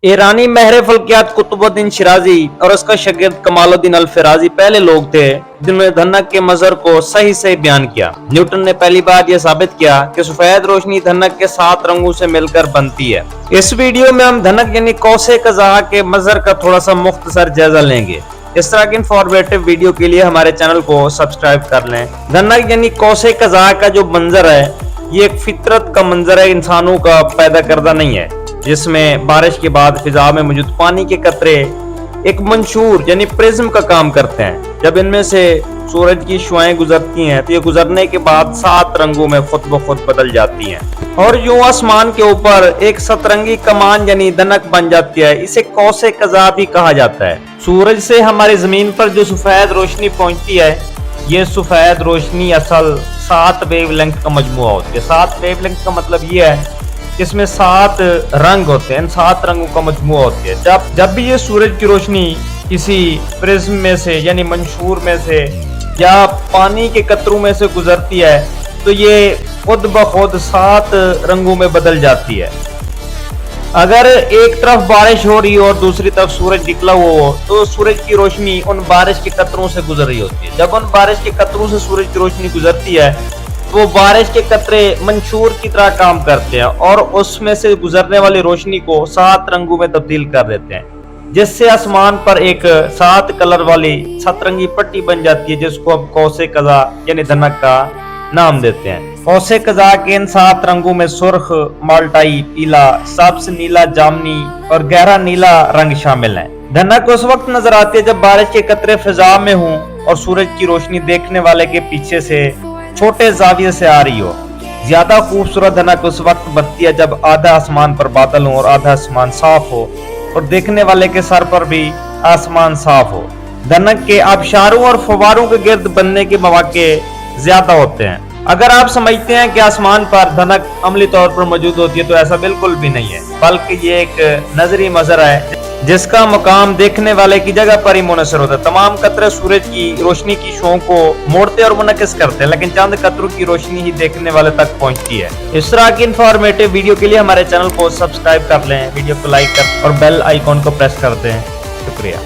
ईरानी महरे फल्कियात कुतुबुद्दीन शिराजी और उसका शागिर्द कमालुद्दीन अल फिराजी पहले लोग थे जिन्होंने धनक के मजहर को सही सही बयान किया। न्यूटन ने पहली बार यह साबित किया कि सफेद रोशनी धनक के 7 रंगों से मिलकर बनती है। इस वीडियो में हम धनक यानी कौसे कज़ा के मजहर का थोड़ा सा मुख्तसर जायजा लेंगे। इस तरह की इंफॉर्मेटिव वीडियो के लिए हमारे चैनल को सब्सक्राइब कर लें। धनक यानी कौसे कज़ा का जो मंजर है ये एक फितरत का मंजर है, इंसानों का पैदा करदा नहीं है, जिसमें बारिश के बाद फिजा में मौजूद पानी के कतरे एक मंशूर यानी प्रिज्म का काम करते हैं। जब इनमें से सूरज की शुआएं गुजरती हैं तो ये गुजरने के बाद 7 रंगों में खुद ब खुद बदल जाती हैं और यूं आसमान के ऊपर एक सतरंगी कमान यानी धनक बन जाती है। इसे कौसे कज़ा भी कहा जाता है। सूरज से हमारी जमीन पर जो सफेद रोशनी पहुंचती है, ये सफेद रोशनी असल 7 वेवलेंथ का मजमुआ होती है। 7 वेवलेंथ का मतलब ये है इसमें 7 रंग होते हैं, 7 रंगों का मजमुआ होती है। जब भी ये सूरज की रोशनी किसी प्रिज्म में से यानी मंशूर में से या पानी के कतरों में से गुजरती है तो ये खुद ब खुद 7 रंगों में बदल जाती है। अगर एक तरफ बारिश हो रही हो और दूसरी तरफ सूरज निकला हुआ हो तो सूरज की रोशनी उन बारिश के कतरों से गुजर रही होती है। जब उन बारिश के कतरों से सूरज की रोशनी गुजरती है वो बारिश के कतरे मंशूर की तरह काम करते हैं और उसमें से गुजरने वाली रोशनी को 7 रंगों में तब्दील कर देते हैं, जिससे आसमान पर एक 7 कलर वाली सतरंगी पट्टी बन जाती है, जिसको हम कौसे कज़ा यानी धनक का नाम देते हैं। कौसे कज़ा के इन 7 रंगों में सुर्ख, माल्टाई, पीला, सब्ज, नीला, जामनी और गहरा नीला रंग शामिल है। धनक उस वक्त नजर आती है जब बारिश के कतरे फिजा में हों और सूरज की रोशनी देखने वाले के पीछे से छोटे जाविये से आ रही हो। ज्यादा खूबसूरत धनक उस वक्त बनती है जब आधा आसमान पर बादल हो और आधा आसमान साफ हो और देखने वाले के सर पर भी आसमान साफ हो। धनक के आबशारों और फवारों के गिर्द बनने के मौके ज्यादा होते हैं। अगर आप समझते हैं कि आसमान पर धनक अमली तौर पर मौजूद होती है तो ऐसा बिल्कुल भी नहीं है, बल्कि ये एक नजरी मजहर है जिसका मुकाम देखने वाले की जगह पर ही मुनसर होता है। तमाम कतरे सूरज की रोशनी की शों को मोड़ते और मुनकिस करते हैं, लेकिन चंद कतरों की रोशनी ही देखने वाले तक पहुंचती है। इस तरह की इंफॉर्मेटिव वीडियो के लिए हमारे चैनल को सब्सक्राइब कर लें, वीडियो को लाइक कर और बेल आइकॉन को प्रेस कर दें। शुक्रिया।